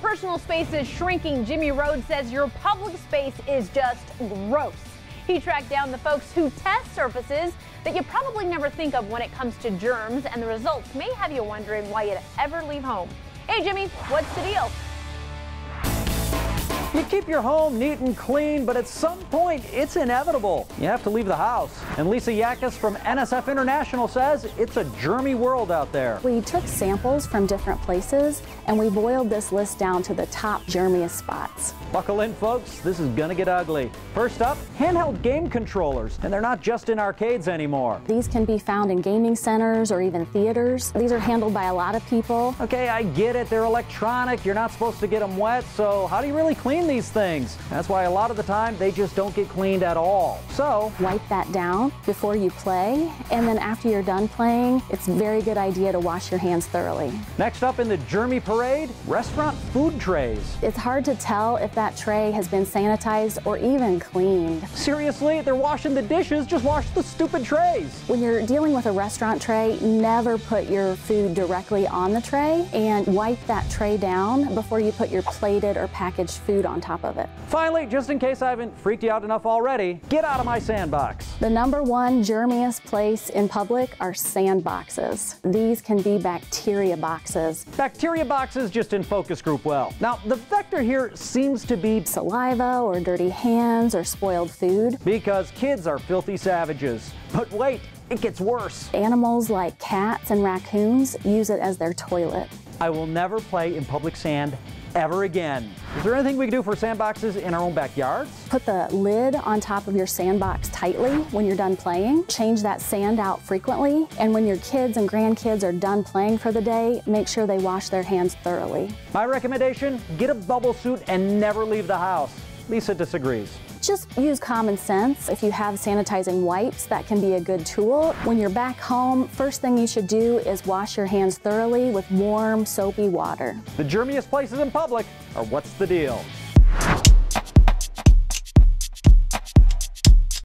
personal space is shrinking, Jimmy Rhoades says your public space is just gross. He tracked down the folks who test surfaces that you probably never think of when it comes to germs, and the results may have you wondering why you'd ever leave home. Hey Jimmy, what's the deal? You keep your home neat and clean, but at some point, it's inevitable. You have to leave the house. And Lisa Yakis from NSF International says it's a germy world out there. We took samples from different places, and we boiled this list down to the top germiest spots. Buckle in, folks. This is gonna get ugly. First up, handheld game controllers. And they're not just in arcades anymore. These can be found in gaming centers or even theaters. These are handled by a lot of people. Okay, I get it. They're electronic. You're not supposed to get them wet, so how do you really clean these things? That's why a lot of the time they just don't get cleaned at all. So wipe that down before you play, and then after you're done playing, it's a very good idea to wash your hands thoroughly. Next up in the germy parade, restaurant food trays. It's hard to tell if that tray has been sanitized or even cleaned. Seriously, they're washing the dishes, just wash the stupid trays. When you're dealing with a restaurant tray, never put your food directly on the tray, and wipe that tray down before you put your plated or packaged food on top of it. Finally, just in case I haven't freaked you out enough already, get out of my sandbox. The #1 germiest place in public are sandboxes. These can be bacteria boxes. Bacteria boxes just in focus group well. Now, the vector here seems to be saliva or dirty hands or spoiled food. Because kids are filthy savages. But wait, it gets worse. Animals like cats and raccoons use it as their toilet. I will never play in public sand ever again. Is there anything we can do for sandboxes in our own backyards? Put the lid on top of your sandbox tightly when you're done playing. Change that sand out frequently. And when your kids and grandkids are done playing for the day, make sure they wash their hands thoroughly. My recommendation, get a bubble suit and never leave the house. Lisa disagrees. Just use common sense. If you have sanitizing wipes, that can be a good tool. When you're back home, first thing you should do is wash your hands thoroughly with warm, soapy water. The germiest places in public are what's the deal.